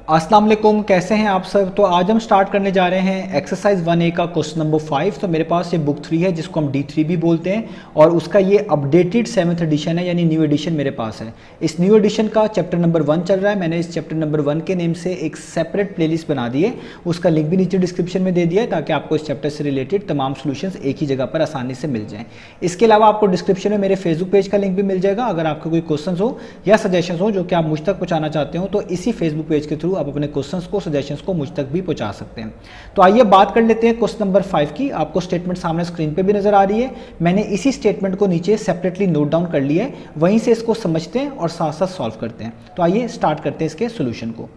अस्सलाम वालेकुम, कैसे हैं आप सब। तो आज हम स्टार्ट करने जा रहे हैं एक्सरसाइज 1A का क्वेश्चन नंबर 5। तो मेरे पास ये बुक 3 है जिसको हम D3 भी बोलते हैं और उसका ये अपडेटेड 7th एडिशन है, यानी न्यू एडिशन मेरे पास है। इस न्यू एडिशन का चैप्टर नंबर 1 चल रहा है। मैंने इस चैप्टर नंबर 1 के नेम से एक सेपरेट प्लेलिस्ट बना दी है, उसका लिंक भी नीचे डिस्क्रिप्शन में दे दिया है ताकि आपको इस चैप्टर से रिलेटेड तमाम सोल्यूशंस एक ही जगह पर आसानी से मिल जाएँ। इसके अलावा आपको डिस्क्रिप्शन में मेरे फेसबुक पेज का लिंक भी मिल जाएगा। अगर आपके कोई क्वेश्चन हो या सजेशन हो जो कि आप मुझ तक पहुँचाना चाहते हो तो इसी फेसबुक पेज के थ्रू आप अपने क्वेश्चंस को, सजेशंस को मुझ तक भी पहुंचा सकते हैं। तो आइए बात कर लेते हैं क्वेश्चन नंबर 5 की। आपको स्टेटमेंट सामने स्क्रीन पे भी नजर आ रही है। मैंने इसी स्टेटमेंट को नीचे सेपरेटली नोट डाउन कर लिया है, वहीं से इसको समझते हैं और साथ साथ सॉल्व करते हैं। तो आइए स्टार्ट करते हैं इसके सोल्यूशन को।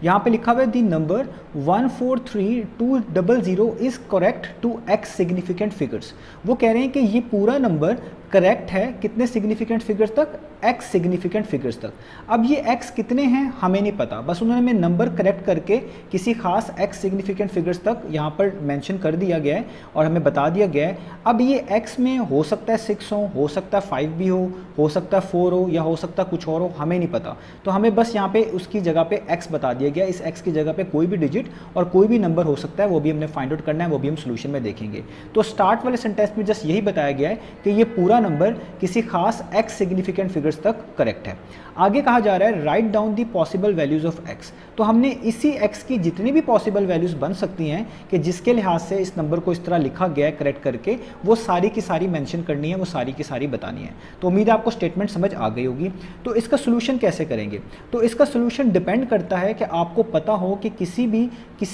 यहाँ पे लिखा हुआ है the number 143200 is correct to x significant figures. वो कह रहे हैं कि ये पूरा नंबर करेक्ट है कितने सिग्निफिकेंट फिगर्स तक, एक्स सिग्निफिकेंट फिगर्स तक। अब ये एक्स कितने हैं हमें नहीं पता, बस उन्होंने नंबर करेक्ट करके किसी खास एक्स सिग्निफिकेंट फिगर्स तक यहाँ पर मेंशन कर दिया गया है और हमें बता दिया गया है। अब ये एक्स में हो सकता है 6 हो सकता है 5 भी हो सकता है 4 हो या हो सकता है कुछ और हो, हमें नहीं पता। तो हमें बस यहाँ पे उसकी जगह पे एक्स बता दिया गया। इस एक्स की जगह पे कोई भी डिजिट और कोई भी नंबर हो सकता है, वो भी हमने फाइंड आउट करना है, वो भी हम सोल्यूशन में देखेंगे। तो स्टार्ट वाले सेंटेंस में जस्ट यही बताया गया है कि ये पूरा नंबर किसी खास एक्स सिग्निफिकेंट फिगर्स तक करेक्ट है। आगे कहा जा रहा है write down the possible values of x. तो हमने इसी एक्स की जितनी भी पॉसिबल वैल्यूज बन सकती हैं कि जिसके लिहाज से इस नंबर को इस तरह लिखा गया है करेक्ट करके, वो सारी की सारी मेंशन करनी है, वो सारी की सारी बतानी है। तो उम्मीद है आपको स्टेटमेंट समझ आ गई होगी। तो इसका सोल्यूशन कैसे करेंगे? तो इसका सोल्यूशन डिपेंड करता है कि आपको पता हो कि किसी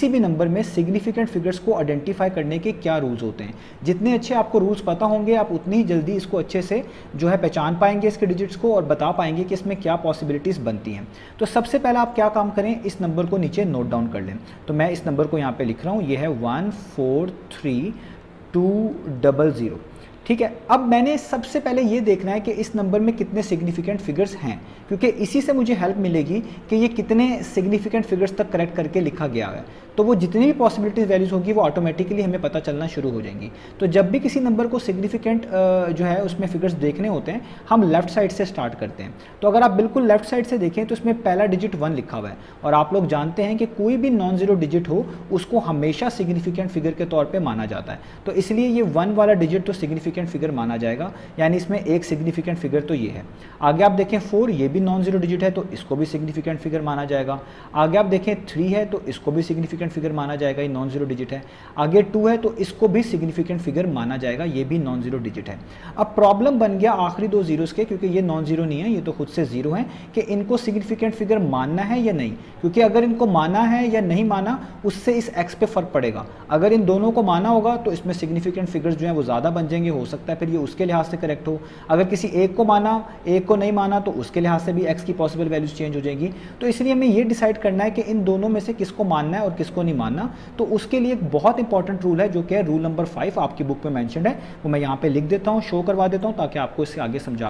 भी नंबर में सिग्निफिकेंट फिगर्स को आइडेंटिफाई करने के क्या रूल्स होते हैं। जितने अच्छे आपको रूल्स पता होंगे, आप उतनी ही जल्दी इसको अच्छे से जो है पहचान पाएंगे इसके डिजिट्स को और बता पाएंगे कि इसमें क्या पॉसिबिलिटीज़ बनती हैं। तो सबसे पहले आप क्या काम करें, इस नंबर को नीचे नोट डाउन कर लें। तो मैं इस नंबर को यहाँ पे लिख रहा हूँ, ये है 143200। ठीक है। अब मैंने सबसे पहले ये देखना है कि इस नंबर में कितने सिग्निफिकेंट फिगर्स हैं, क्योंकि इसी से मुझे हेल्प मिलेगी कि ये कितने सिग्निफिकेंट फिगर्स तक करेक्ट करके लिखा गया है। तो वो जितनी भी पॉसिबिलिटीज वैल्यूज होगी वो ऑटोमेटिकली हमें पता चलना शुरू हो जाएंगी। तो जब भी किसी नंबर को सिग्निफिकेंट जो है उसमें फिगर्स देखने होते हैं, हम लेफ्ट साइड से स्टार्ट करते हैं। तो अगर आप बिल्कुल लेफ्ट साइड से देखें तो इसमें पहला डिजिट 1 लिखा हुआ है और आप लोग जानते हैं कि कोई भी नॉन जीरो डिजिट हो उसको हमेशा सिग्निफिकेंट फिगर के तौर पर माना जाता है। तो इसलिए ये 1 वाला डिजिट तो सिग्निफिकेंट फिगर माना जाएगा, यानी इसमें एक सिग्निफिकेंट फिगर तो ये है। आगे आप देखें 4, ये भी नॉन जीरो डिजिट है तो इसको भी सिग्निफिकेंट फिगर माना जाएगा। आगे आप देखें 3 है तो इसको भी सिग्निफिकेंट फिगर माना जाएगा, ये नॉन जीरो डिजिट है। आगे 2 है तो इसको भी सिग्निफिकेंट फिगर माना जाएगा, ये भी नॉन जीरो डिजिट है। अब प्रॉब्लम बन गया आखिरी 2 जीरोस के, क्योंकि ये नॉन जीरो नहीं है, ये तो खुद से जीरो है, कि इनको सिग्निफिकेंट फिगर मानना है या नहीं। क्योंकि अगर इनको माना है या नहीं माना उससे इस एक्स पे फर्क पड़ेगा। अगर इन दोनों को माना होगा तो इसमें सिग्निफिकेंट फिगर्स जो है वो ज़्यादा बन जाएंगे, हो सकता है फिर ये उसके लिहाज से करेक्ट हो। अगर किसी एक को माना, एक को नहीं माना तो उसके लिहाज से भी एक्स की पॉसिबल वैल्यूज चेंज हो जाएंगी। तो इसलिए हमें ये डिसाइड करना है कि इन दोनों में से किसको मानना है और किसको नहीं मानना। तो उसके लिए एक बहुत इंपॉर्टेंट रूल है जो कि है रूल नंबर 5, आपकी बुक में मेंशन्ड है, वो मैं यहाँ पे लिख देता हूँ, शो करवा देता हूँ ताकि आपको इससे आगे समझा।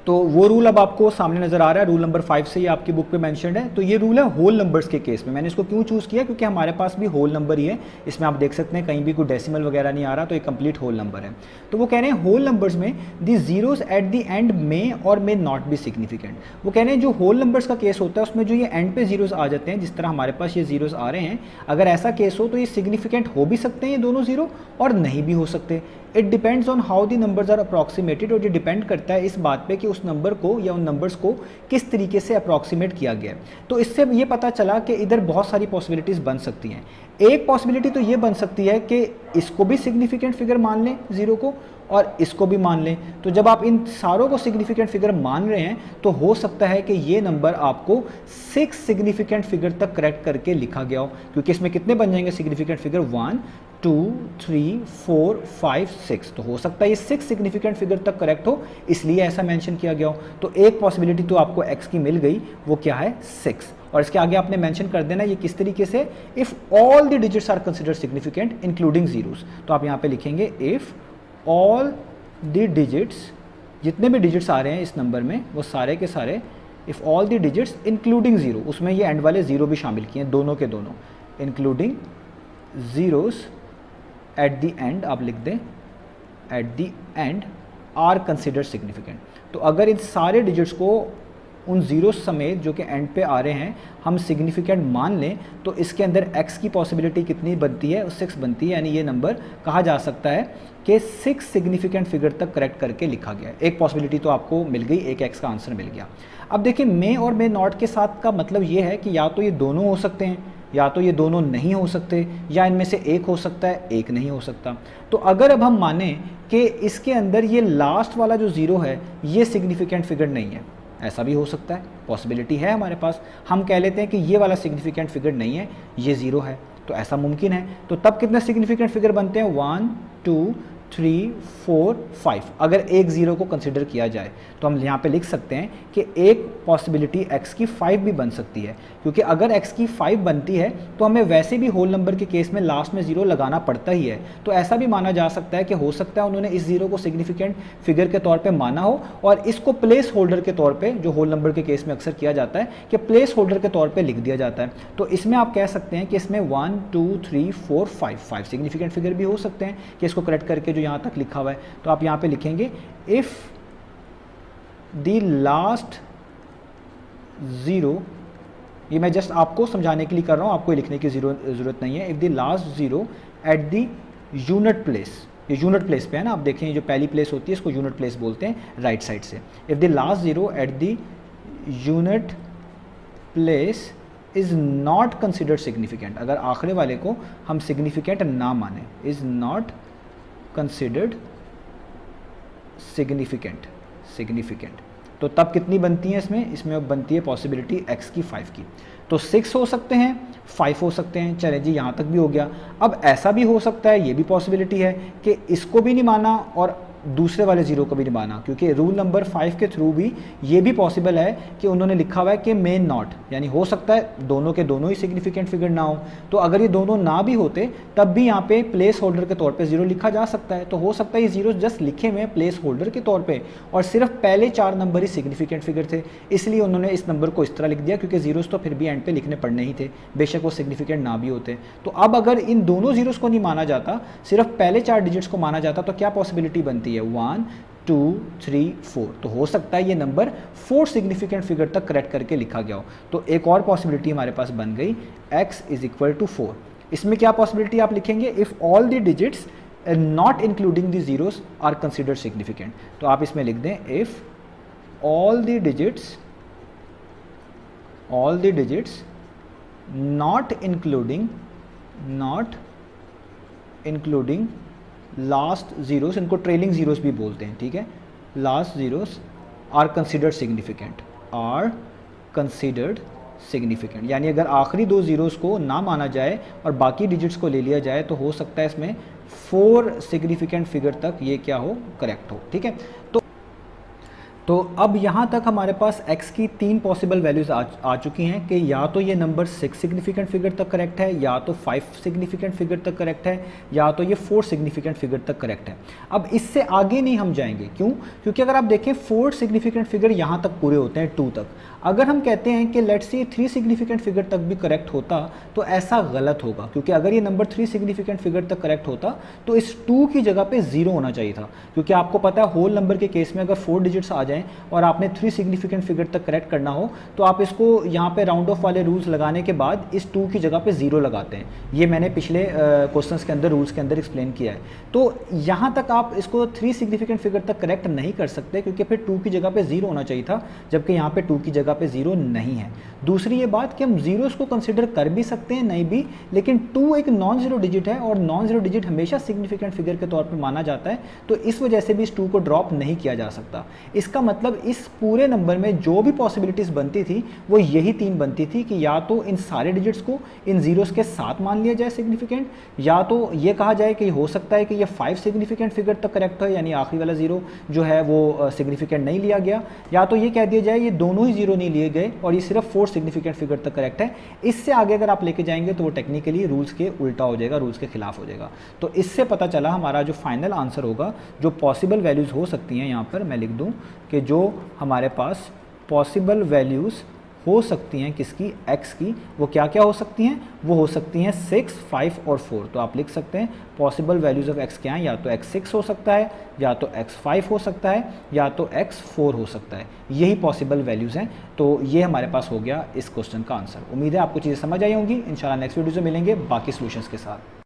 तो वो रूल अब आपको सामने नजर आ रहा है, रूल नंबर 5 से ये आपकी बुक पे मेंशन्ड है। तो ये रूल है होल नंबर्स के केस में। मैंने इसको क्यों चूज़ किया, क्योंकि हमारे पास भी होल नंबर ही है। इसमें आप देख सकते हैं कहीं भी कोई डेसिमल वगैरह नहीं आ रहा, तो ये कंप्लीट होल नंबर है। तो वो कह रहे हैं होल नंबर्स में the zeros at the end may or may not be significant. वो कह रहे हैं जो होल नंबर्स का केस होता है उसमें जो ये एंड पे जीरोस आ जाते हैं, जिस तरह हमारे पास ये जीरोस आ रहे हैं, अगर ऐसा केस हो तो ये सिग्निफिकेंट हो भी सकते हैं ये दोनों जीरो और नहीं भी हो सकते। It depends on how the numbers are approximated. और ये डिपेंड करता है इस बात पे कि उस नंबर को या उन नंबर्स को किस तरीके से अप्रॉक्सीमेट किया गया है। तो इससे ये पता चला कि इधर बहुत सारी पॉसिबिलिटीज़ बन सकती हैं। एक पॉसिबिलिटी तो ये बन सकती है कि इसको भी सिग्निफिकेंट फिगर मान लें जीरो को और इसको भी मान लें। तो जब आप इन सारों को सिग्निफिकेंट फिगर मान रहे हैं तो हो सकता है कि ये नंबर आपको 6 सिग्निफिकेंट फिगर तक करेक्ट करके लिखा गया हो, क्योंकि इसमें कितने बन जाएंगे सिग्निफिकेंट फिगर 1 2 3 4 5 6। तो हो सकता है ये 6 सिग्निफिकेंट फिगर तक करेक्ट हो, इसलिए ऐसा मेंशन किया गया हो। तो एक पॉसिबिलिटी तो आपको एक्स की मिल गई, वो क्या है 6। और इसके आगे आपने मेंशन कर देना ये किस तरीके से, if all the digits are considered significant including zeros. तो आप यहाँ पे लिखेंगे इफ़ ऑल द डिजिट्स, जितने भी डिजिट्स आ रहे हैं इस नंबर में वो सारे के सारे, if all the digits including zero, उसमें ये एंड वाले जीरो भी शामिल किए हैं, दोनों के दोनों, including zeros at the end, आप लिख दें at the end are considered significant. तो अगर इन सारे डिजिट्स को उन ज़ीरो समेत जो कि एंड पे आ रहे हैं हम सिग्निफिकेंट मान लें, तो इसके अंदर x की पॉसिबिलिटी कितनी बनती है? 6 बनती है। यानी ये नंबर कहा जा सकता है कि 6 सिग्निफिकेंट फिगर तक करेक्ट करके लिखा गया है। एक पॉसिबिलिटी तो आपको मिल गई, एक x का आंसर मिल गया। अब देखिए मे और मे नॉट के साथ का मतलब ये है कि या तो ये दोनों हो सकते हैं, या तो ये दोनों नहीं हो सकते, या इनमें से एक हो सकता है, एक नहीं हो सकता। तो अगर अब हम माने कि इसके अंदर ये लास्ट वाला जो ज़ीरो है ये सिग्निफिकेंट फिगर नहीं है, ऐसा भी हो सकता है, पॉसिबिलिटी है हमारे पास। हम कह लेते हैं कि ये वाला सिग्निफिकेंट फिगर नहीं है, ये ज़ीरो है, तो ऐसा मुमकिन है। तो तब कितने सिग्निफिकेंट फिगर बनते हैं? 1 2 3 4 5। अगर एक ज़ीरो को कंसिडर किया जाए तो हम यहाँ पे लिख सकते हैं कि एक पॉसिबिलिटी x की 5 भी बन सकती है, क्योंकि अगर x की 5 बनती है तो हमें वैसे भी होल नंबर के केस में लास्ट में ज़ीरो लगाना पड़ता ही है। तो ऐसा भी माना जा सकता है कि हो सकता है उन्होंने इस ज़ीरो को सिग्निफिकेंट फिगर के तौर पर माना हो और इसको प्लेस होल्डर के तौर पर, जो होल नंबर के केस में अक्सर किया जाता है कि प्लेस होल्डर के तौर पर लिख दिया जाता है। तो इसमें आप कह सकते हैं कि इसमें 1 2 3 4 5 सिग्निफिकेंट फिगर भी हो सकते हैं कि इसको करेक्ट करके जो यहाँ तक लिखा हुआ है। तो आप यहाँ पे लिखेंगे इफ द लास्ट ज़ीरो, ये मैं जस्ट आपको समझाने के लिए कर रहा हूँ, आपको लिखने की ज़रूरत नहीं है। If the last zero at the unit place, ये यूनिट प्लेस पे है ना, आप देखें ये जो पहली प्लेस होती है इसको यूनिट प्लेस बोलते हैं राइट साइड से। If the last zero at the unit place is not considered significant, अगर आखिरी वाले को हम सिग्निफिकेंट ना माने, इज़ नॉट कंसिडर्ड सिग्निफिकेंट, तो तब कितनी बनती है इसमें अब बनती है पॉसिबिलिटी x की 5 की। तो 6 हो सकते हैं, 5 हो सकते हैं, चले जी यहाँ तक भी हो गया। अब ऐसा भी हो सकता है, ये भी पॉसिबिलिटी है कि इसको भी नहीं माना और दूसरे वाले ज़ीरो को भी नहीं माना, क्योंकि रूल नंबर 5 के थ्रू भी ये भी पॉसिबल है कि उन्होंने लिखा हुआ है कि मे नॉट, यानी हो सकता है दोनों के दोनों ही सिग्निफिकेंट फिगर ना हो। तो अगर ये दोनों ना भी होते तब भी यहाँ पे प्लेस होल्डर के तौर पे ज़ीरो लिखा जा सकता है। तो हो सकता है ये ज़ीरो जस्ट लिखे हुए प्लेस होल्डर के तौर पर और सिर्फ पहले 4 नंबर ही सिग्निफिकेंट फिगर थे, इसलिए उन्होंने इस नंबर को इस तरह लिख दिया, क्योंकि ज़ीरोज़ तो फिर भी एंड पे लिखने पड़ने ही थे, बेशक वो सिग्निफिकेंट ना भी होते। तो अब अगर इन दोनों ज़ीरोज़ को नहीं माना जाता, सिर्फ पहले 4 डिजिट्स को माना जाता, तो क्या पॉसिबिलिटी बनती है? 1 2 3 4। तो हो सकता है ये नंबर 4 सिग्निफिकेंट फिगर तक करेक्ट करके लिखा गया हो। तो एक और पॉसिबिलिटी हमारे पास बन गई, x इज इक्वल टू 4। इसमें क्या पॉसिबिलिटी आप लिखेंगे? If all the digits not including the zeros are considered significant. तो आप इसमें लिख दें if all the digits not including last zeros, इनको ट्रेलिंग जीरोस भी बोलते हैं, ठीक है, last zeros are considered significant, यानी अगर आखिरी 2 जीरोस को ना माना जाए और बाकी डिजिट्स को ले लिया जाए तो हो सकता है इसमें 4 सिग्निफिकेंट फिगर तक ये क्या हो? करेक्ट हो, ठीक है। तो अब यहाँ तक हमारे पास x की 3 पॉसिबल वैल्यूज़ आ चुकी हैं कि या तो ये नंबर 6 सिग्निफिकेंट फिगर तक करेक्ट है, या तो 5 सिग्निफिकेंट फिगर तक करेक्ट है, या तो ये 4 सिग्निफिकेंट फिगर तक करेक्ट है। अब इससे आगे नहीं हम जाएंगे, क्यों? क्योंकि अगर आप देखें 4 सिग्निफिकेंट फिगर यहाँ तक पूरे होते हैं 2 तक। अगर हम कहते हैं कि लेट्स से 3 सिग्निफिकेंट फिगर तक भी करेक्ट होता तो ऐसा गलत होगा, क्योंकि अगर ये नंबर 3 सिग्निफिकेंट फिगर तक करेक्ट होता तो इस 2 की जगह पे 0 होना चाहिए था, क्योंकि आपको पता है होल नंबर के केस में अगर 4 डिजिट्स आ जाएं और आपने 3 सिग्निफिकेंट फिगर तक करेक्ट करना हो तो आप इसको यहाँ पे राउंड ऑफ वाले रूल्स लगाने के बाद इस 2 की जगह पे 0 लगाते हैं। ये मैंने पिछले क्वेश्चंस के अंदर रूल्स के अंदर एक्सप्लेन किया है। तो यहाँ तक आप इसको 3 सिग्निफिकेंट फिगर तक करेक्ट नहीं कर सकते, क्योंकि फिर 2 की जगह पे 0 होना चाहिए था, जबकि यहाँ पे 2 की जगह पे 0 नहीं है। दूसरी ये बात कि हम जीरोस को कंसिडर कर भी सकते हैं, नहीं भी, लेकिन 2 एक नॉन जीरो डिजिट है और नॉन जीरो डिजिट हमेशा सिग्निफिकेंट फिगर के तौर पर माना जाता है, तो इस वजह से भी इस 2 को ड्रॉप नहीं किया जा सकता। इसका मतलब इस पूरे नंबर में जो भी पॉसिबिलिटीज़ बनती थी वो यही 3 बनती थी कि या तो इन सारे डिजिट्स को इन जीरोस के साथ मान लिया जाए सिग्निफिकेंट, या तो ये कहा जाए कि हो सकता है कि ये 5 सिग्निफिकेंट फिगर तक करेक्ट हो, यानी आखिरी वाला जीरो जो है वो सिग्निफिकेंट नहीं लिया गया, या तो ये कह दिया जाए ये दोनों ही जीरो नहीं लिए गए और ये सिर्फ 4 सिग्निफिकेंट फिगर तक करेक्ट है। इससे आगे अगर आप लेके जाएंगे तो वो टेक्निकली रूल्स के उल्टा हो जाएगा, रूल्स के खिलाफ हो जाएगा। तो इससे पता चला हमारा जो फाइनल आंसर होगा, जो पॉसिबल वैल्यूज़ हो सकती हैं, यहाँ पर मैं लिख दूँ कि जो हमारे पास पॉसिबल वैल्यूज़ हो सकती हैं किसकी, x की। वो क्या क्या हो सकती हैं, वो हो सकती हैं 6, 5 और 4। तो आप लिख सकते हैं पॉसिबल वैल्यूज़ ऑफ x क्या हैं, या तो x6 हो सकता है, या तो x5 हो सकता है, या तो x4 हो सकता है। यही पॉसिबल वैल्यूज़ हैं। तो ये हमारे पास हो गया इस क्वेश्चन का आंसर। उम्मीद है आपको चीज़ें समझ आई होंगी। इंशाल्लाह नेक्स्ट वीडियो से मिलेंगे बाकी सॉल्यूशंस के साथ।